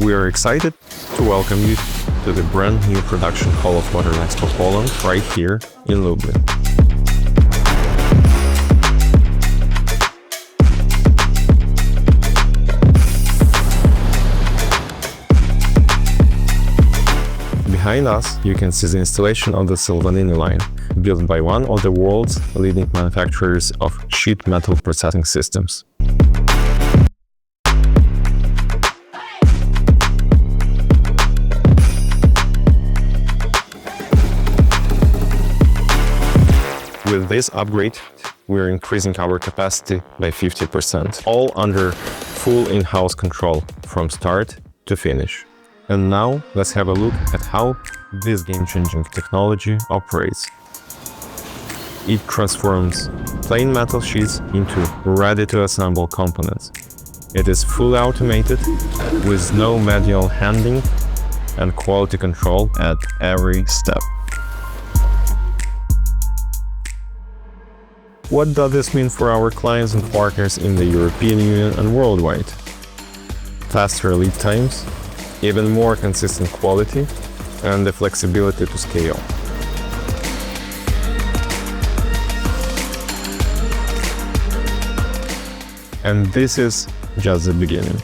We are excited to welcome you to the brand new production hall of Modern Expo Poland right here in Lublin. Behind us, you can see the installation of the Sylvanini line, built by one of the world's leading manufacturers of sheet metal processing systems. With this upgrade, we're increasing our capacity by 50%, all under full in-house control from start to finish. And now, let's have a look at how this game-changing technology operates. It transforms plain metal sheets into ready-to-assemble components. It is fully automated, with no manual handling and quality control at every step. What does this mean for our clients and partners in the European Union and worldwide? Faster lead times, even more consistent quality, and the flexibility to scale. And this is just the beginning.